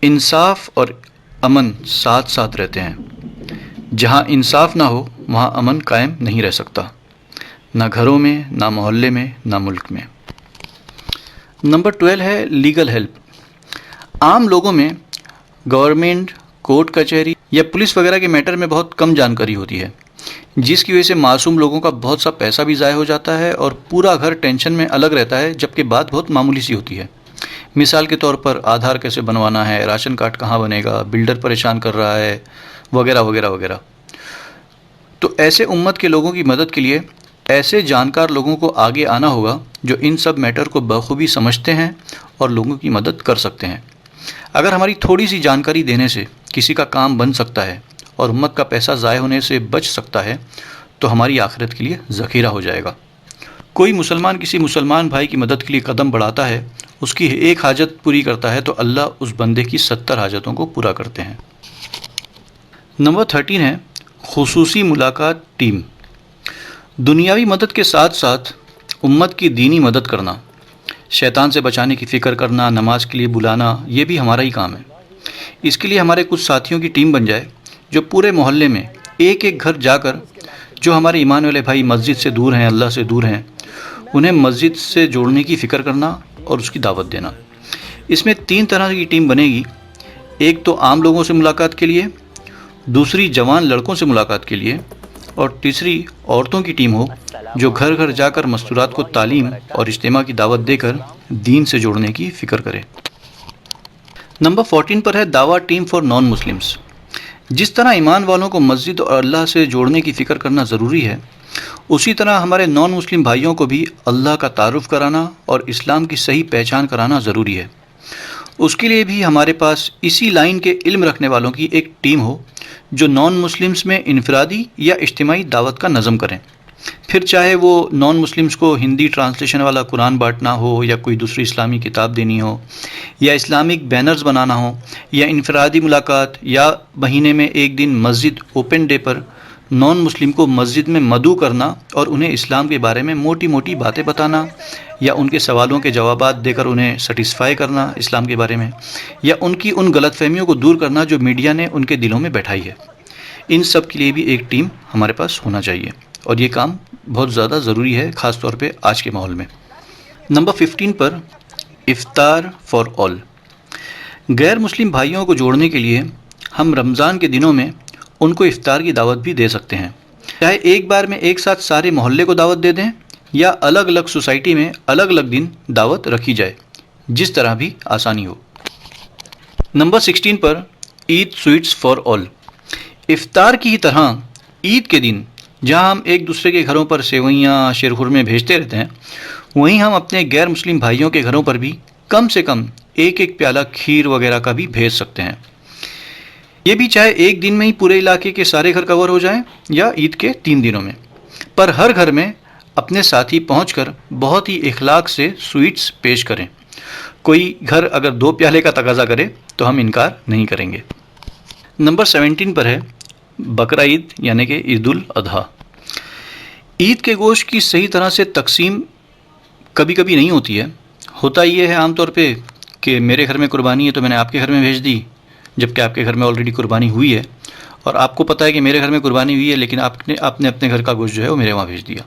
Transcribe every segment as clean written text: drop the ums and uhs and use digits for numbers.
انصاف اور امن ساتھ ساتھ رہتے ہیں. جہاں انصاف نہ ہو وہاں امن قائم نہیں رہ سکتا، نہ گھروں میں، نہ محلے میں، نہ ملک میں. نمبر 12 ہے لیگل ہیلپ. عام لوگوں میں گورنمنٹ، کورٹ کچہری یا پولیس وغیرہ کے میٹر میں بہت کم جانکاری ہوتی ہے، جس کی وجہ سے معصوم لوگوں کا بہت سا پیسہ بھی ضائع ہو جاتا ہے اور پورا گھر ٹینشن میں الگ رہتا ہے، جبکہ بات بہت معمولی سی ہوتی ہے. مثال کے طور پر آدھار کیسے بنوانا ہے، راشن کارڈ کہاں بنے گا، بلڈر پریشان کر رہا ہے، وغیرہ وغیرہ وغیرہ. تو ایسے امت کے لوگوں کی مدد کے لیے ایسے جانکار لوگوں کو آگے آنا ہوگا جو ان سب میٹر کو بخوبی سمجھتے ہیں اور لوگوں کی مدد کر سکتے ہیں. اگر ہماری تھوڑی سی جانکاری دینے سے کسی کا کام بن سکتا ہے اور امت کا پیسہ ضائع ہونے سے بچ سکتا ہے تو ہماری آخرت کے لیے ذخیرہ ہو جائے گا. کوئی مسلمان کسی مسلمان بھائی کی مدد کے لیے قدم بڑھاتا ہے، اس کی ایک حاجت پوری کرتا ہے تو اللہ اس بندے کی 70 حاجتوں کو پورا کرتے ہیں. نمبر 13 ہے خصوصی ملاقات ٹیم. دنیاوی مدد کے ساتھ ساتھ امت کی دینی مدد کرنا، شیطان سے بچانے کی فکر کرنا، نماز کے لیے بلانا، یہ بھی ہمارا ہی کام ہے. اس کے لیے ہمارے کچھ ساتھیوں کی ٹیم بن جائے جو پورے محلے میں ایک ایک گھر جا کر جو ہمارے ایمان والے بھائی مسجد سے دور ہیں، اللہ سے دور ہیں، انہیں مسجد سے جوڑنے کی فکر کرنا اور اس کی دعوت دینا. اس میں 3 طرح کی ٹیم بنے گی. ایک تو عام لوگوں سے ملاقات کے لیے، دوسری جوان لڑکوں سے ملاقات کے لیے، اور تیسری عورتوں کی ٹیم ہو جو گھر گھر جا کر مستورات کو تعلیم اور اجتماع کی دعوت دے کر دین سے جوڑنے کی فکر کرے. نمبر 14 پر ہے دعویٰ ٹیم فار نان مسلمس. جس طرح ایمان والوں کو مسجد اور اللہ سے جوڑنے کی فکر کرنا ضروری ہے، اسی طرح ہمارے نان مسلم بھائیوں کو بھی اللہ کا تعارف کرانا اور اسلام کی صحیح پہچان کرانا ضروری ہے. اس کے لیے بھی ہمارے پاس اسی لائن کے علم رکھنے والوں کی ایک ٹیم ہو جو نان مسلمس میں انفرادی یا اجتماعی دعوت کا نظم کریں. پھر چاہے وہ نان مسلمس کو ہندی ٹرانسلیشن والا قرآن بانٹنا ہو، یا کوئی دوسری اسلامی کتاب دینی ہو، یا اسلامک بینرز بنانا ہو، یا انفرادی ملاقات، یا مہینے میں ایک دن مسجد اوپن ڈے پر نان مسلم کو مسجد میں مدعو کرنا اور انہیں اسلام کے بارے میں موٹی موٹی باتیں بتانا، یا ان کے سوالوں کے جوابات دے کر انہیں سیٹسفائی کرنا اسلام کے بارے میں، یا ان کی ان غلط فہمیوں کو دور کرنا جو میڈیا نے ان کے دلوں میں بیٹھائی ہے. ان سب کے لیے بھی ایک ٹیم ہمارے پاس ہونا چاہیے، اور یہ کام بہت زیادہ ضروری ہے، خاص طور پہ آج کے ماحول میں. نمبر 15 پر افطار فار آل. غیر مسلم بھائیوں کو جوڑنے کے لیے ہم رمضان کے دنوں میں ان کو افطار کی دعوت بھی دے سکتے ہیں. چاہے ایک بار میں ایک ساتھ سارے محلے کو دعوت دے دیں، یا الگ الگ سوسائٹی میں الگ الگ دن دعوت رکھی جائے، جس طرح بھی آسانی ہو. نمبر 16 پر عید سویٹس فار آل. افطار کی ہی طرح عید کے دن جہاں ہم ایک دوسرے کے گھروں پر سیوئیاں، شیرخرمے بھیجتے رہتے ہیں، وہیں ہم اپنے غیر مسلم بھائیوں کے گھروں پر بھی کم سے کم ایک ایک پیالہ کھیر وغیرہ کا بھی بھیج سکتے ہیں. یہ بھی چاہے ایک دن میں ہی پورے علاقے کے سارے گھر کور ہو جائیں یا عید کے 3 دنوں میں، پر ہر گھر میں اپنے ساتھی پہنچ کر بہت ہی اخلاق سے سویٹس پیش کریں. کوئی گھر اگر 2 پیالے کا تقاضا کرے تو ہم انکار نہیں کریں گے. نمبر 17 پر ہے بقرہ عید یعنی کہ عید الاضحیٰ. عید کے گوشت کی صحیح طرح سے تقسیم کبھی کبھی نہیں ہوتی ہے. ہوتا یہ ہے عام طور پہ کہ میرے گھر میں قربانی ہے تو میں نے آپ کے گھر میں بھیج دی، جبکہ آپ کے گھر میں آلریڈی قربانی ہوئی ہے، اور آپ کو پتہ ہے کہ میرے گھر میں قربانی ہوئی ہے لیکن آپ نے اپنے گھر کا گوشت جو ہے وہ میرے وہاں بھیج دیا.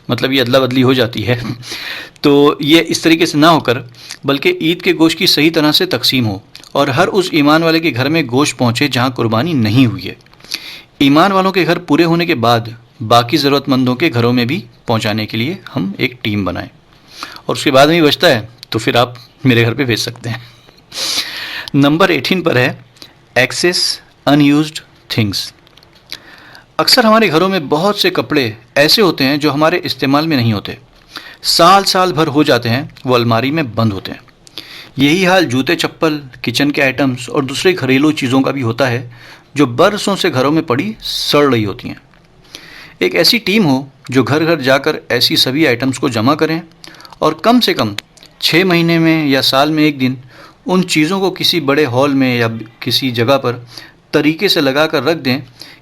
مطلب یہ ادلا بدلی ہو جاتی ہے. تو یہ اس طریقے سے نہ ہو کر بلکہ عید کے گوشت کی صحیح طرح سے تقسیم ہو، اور ہر اس ایمان والے کے گھر میں گوشت پہنچے جہاں قربانی نہیں ہوئی ہے. ایمان والوں کے گھر پورے ہونے کے بعد باقی ضرورت مندوں کے گھروں میں بھی پہنچانے کے لیے ہم ایک ٹیم بنائیں، اور اس کے بعد میں بچتا ہے تو پھر آپ میرے گھر پہ بھیج سکتے ہیں. نمبر 18 پر ہے ایکسیس ان یوزڈ تھنگس. اکثر ہمارے گھروں میں بہت سے کپڑے ایسے ہوتے ہیں جو ہمارے استعمال میں نہیں ہوتے، سال بھر ہو جاتے ہیں، وہ الماری میں بند ہوتے ہیں. یہی حال جوتے چپل، کچن کے آئٹمز اور دوسرے گھریلو چیزوں کا بھی ہوتا ہے جو برسوں سے گھروں میں پڑی سڑ رہی ہوتی ہیں. ایک ایسی ٹیم ہو جو گھر گھر جا کر ایسی سبھی آئٹمز کو جمع کریں اور کم سے کم 6 مہینے میں یا سال میں ایک دن ان چیزوں کو کسی بڑے ہال میں یا کسی جگہ پر طریقے سے لگا کر رکھ دیں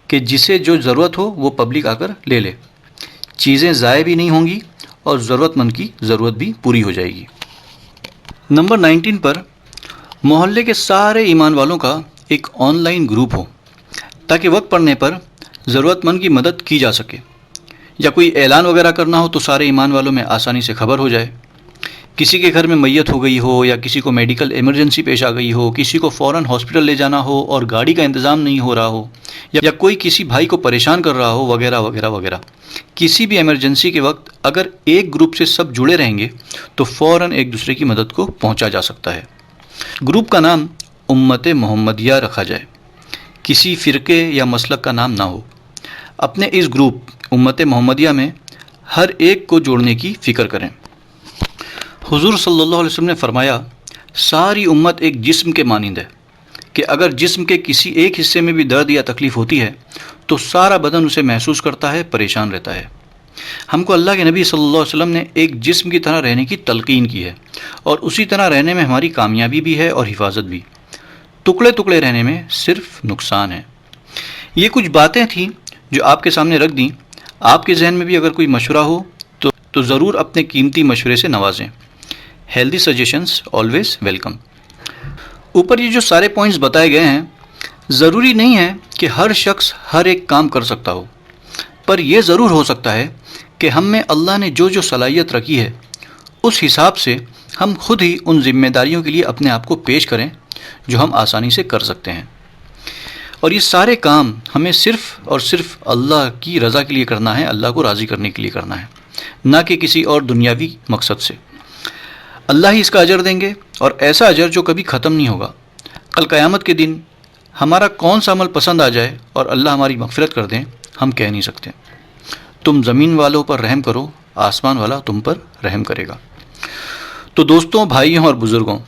کہ جسے جو ضرورت ہو وہ پبلک آ کر لے لے. چیزیں ضائع بھی نہیں ہوں گی اور ضرورت مند کی ضرورت بھی پوری ہو جائے گی. نمبر 19 پر محلے کے سارے ایمان والوں کا ایک آن لائن گروپ ہو تاکہ وقت پڑنے پر ضرورت مند کی مدد کی جا سکے، یا کوئی اعلان وغیرہ کرنا ہو تو سارے ایمان والوں میں آسانی سے خبر ہو جائے۔ کسی کے گھر میں میت ہو گئی ہو، یا کسی کو میڈیکل ایمرجنسی پیش آ گئی ہو، کسی کو فوراً ہاسپٹل لے جانا ہو اور گاڑی کا انتظام نہیں ہو رہا ہو، یا کوئی کسی بھائی کو پریشان کر رہا ہو، وغیرہ وغیرہ وغیرہ، کسی بھی ایمرجنسی کے وقت اگر ایک گروپ سے سب جڑے رہیں گے تو فوراً ایک دوسرے کی مدد کو پہنچا جا سکتا ہے۔ گروپ کا نام امت محمدیہ رکھا جائے، کسی فرقے یا مسلک کا نام نہ ہو۔ اپنے اس گروپ امت محمدیہ میں ہر ایک کو جوڑنے کی فکر کریں۔ حضور صلی اللہ علیہ وسلم نے فرمایا، ساری امت ایک جسم کے مانند ہے کہ اگر جسم کے کسی ایک حصے میں بھی درد یا تکلیف ہوتی ہے تو سارا بدن اسے محسوس کرتا ہے، پریشان رہتا ہے۔ ہم کو اللہ کے نبی صلی اللہ علیہ وسلم نے ایک جسم کی طرح رہنے کی تلقین کی ہے، اور اسی طرح رہنے میں ہماری کامیابی بھی ہے اور حفاظت بھی۔ ٹکڑے ٹکڑے رہنے میں صرف نقصان ہے۔ یہ کچھ باتیں تھیں جو آپ کے سامنے رکھ دیں۔ آپ کے ذہن میں بھی اگر کوئی مشورہ ہو تو ضرور اپنے قیمتی مشورے سے نوازیں۔ Healthy suggestions always welcome. اوپر یہ جو سارے پوائنٹس بتائے گئے ہیں، ضروری نہیں ہے کہ ہر شخص ہر ایک کام کر سکتا ہو، پر یہ ضرور ہو سکتا ہے کہ ہم میں اللہ نے جو جو صلاحیت رکھی ہے اس حساب سے ہم خود ہی ان ذمہ داریوں کے لیے اپنے آپ کو پیش کریں جو ہم آسانی سے کر سکتے ہیں۔ اور یہ سارے کام ہمیں صرف اور صرف اللہ کی رضا کے لیے کرنا ہے، اللہ کو راضی کرنے کے لیے کرنا ہے، نہ کہ کسی اور دنیاوی مقصد سے۔ اللہ ہی اس کا اجر دیں گے، اور ایسا اجر جو کبھی ختم نہیں ہوگا۔ کل قیامت کے دن ہمارا کون سا عمل پسند آ جائے اور اللہ ہماری مغفرت کر دیں، ہم کہہ نہیں سکتے۔ تم زمین والوں پر رحم کرو، آسمان والا تم پر رحم کرے گا۔ تو دوستوں، بھائیوں اور بزرگوں،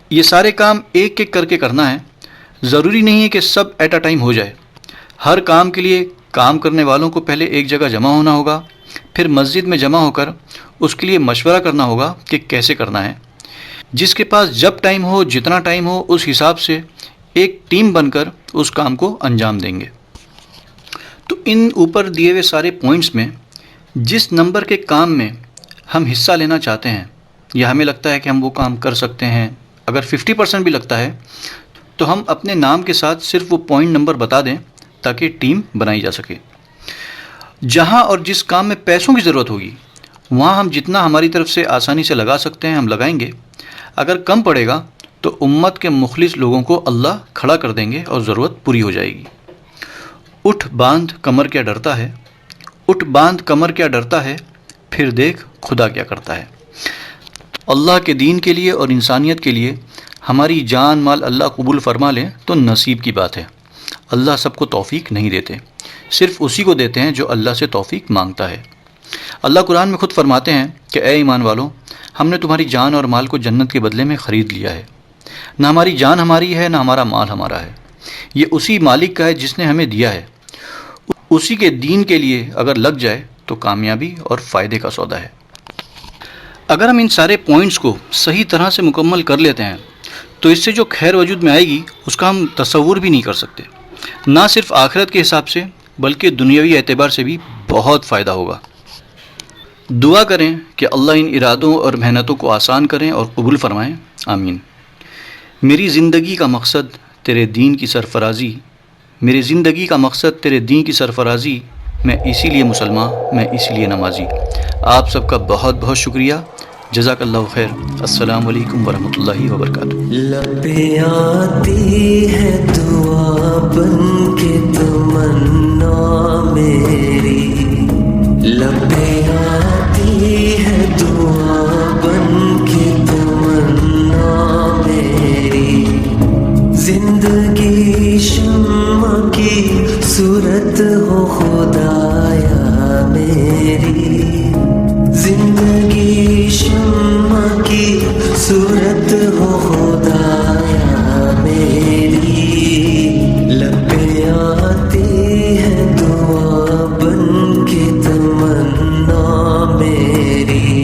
یہ سارے کام ایک ایک کر کے کرنا ہے۔ ضروری نہیں ہے کہ سب ایٹ اے ٹائم ہو جائے۔ ہر کام کے لیے کام کرنے والوں کو پہلے ایک جگہ جمع ہونا ہوگا، پھر مسجد میں جمع ہو کر اس کے لیے مشورہ کرنا ہوگا کہ کیسے کرنا ہے۔ جس کے پاس جب ٹائم ہو، جتنا ٹائم ہو، اس حساب سے ایک ٹیم بن کر اس کام کو انجام دیں گے۔ تو ان اوپر دیے ہوئے سارے پوائنٹس میں جس نمبر کے کام میں ہم حصہ لینا چاہتے ہیں، یا ہمیں لگتا ہے کہ ہم وہ کام کر سکتے ہیں، اگر 50% بھی لگتا ہے تو ہم اپنے نام کے ساتھ صرف وہ پوائنٹ نمبر بتا دیں تاکہ ٹیم بنائی جا سکے۔ جہاں اور جس کام میں پیسوں کی ضرورت ہوگی وہاں ہم جتنا ہماری طرف سے آسانی سے لگا سکتے ہیں ہم لگائیں گے۔ اگر کم پڑے گا تو امت کے مخلص لوگوں کو اللہ کھڑا کر دیں گے اور ضرورت پوری ہو جائے گی۔ اٹھ باندھ کمر کیا ڈرتا ہے، اٹھ باندھ کمر کیا ڈرتا ہے، پھر دیکھ خدا کیا کرتا ہے۔ اللہ کے دین کے لیے اور انسانیت کے لیے ہماری جان مال اللہ قبول فرما لیں تو نصیب کی بات ہے۔ اللہ سب کو توفیق نہیں دیتے، صرف اسی کو دیتے ہیں جو اللہ سے توفیق مانگتا ہے۔ اللہ قرآن میں خود فرماتے ہیں کہ اے ایمان والو، ہم نے تمہاری جان اور مال کو جنت کے بدلے میں خرید لیا ہے۔ نہ ہماری جان ہماری ہے، نہ ہمارا مال ہمارا ہے، یہ اسی مالک کا ہے جس نے ہمیں دیا ہے۔ اسی کے دین کے لیے اگر لگ جائے تو کامیابی اور فائدے کا سودا ہے۔ اگر ہم ان سارے پوائنٹس کو صحیح طرح سے مکمل کر لیتے ہیں تو اس سے جو خیر وجود میں آئے گی اس کا ہم تصور بھی نہیں کر سکتے۔ نہ صرف آخرت کے حساب سے بلکہ دنیاوی اعتبار سے بھی بہت فائدہ ہوگا۔ دعا کریں کہ اللہ ان ارادوں اور محنتوں کو آسان کریں اور قبول فرمائیں، آمین۔ میری زندگی کا مقصد تیرے دین کی سرفرازی، میری زندگی کا مقصد تیرے دین کی سرفرازی، میں اسی لیے مسلمان، میں اسی لیے نمازی۔ آپ سب کا بہت بہت شکریہ، جزاک اللہ خیر۔ السلام علیکم ورحمۃ اللہ وبرکاتہ۔ لبیں آتی ہے دعا بن کے تمنا میری، لبیں آتی ہے دعا بن کے تمنا میری، زندگی شمع کی صورت ہو خدایا میری، زندگی شمع کی صورت ہو خدایا میری، لبیں آتی ہے دعا بن کے تمنا میری۔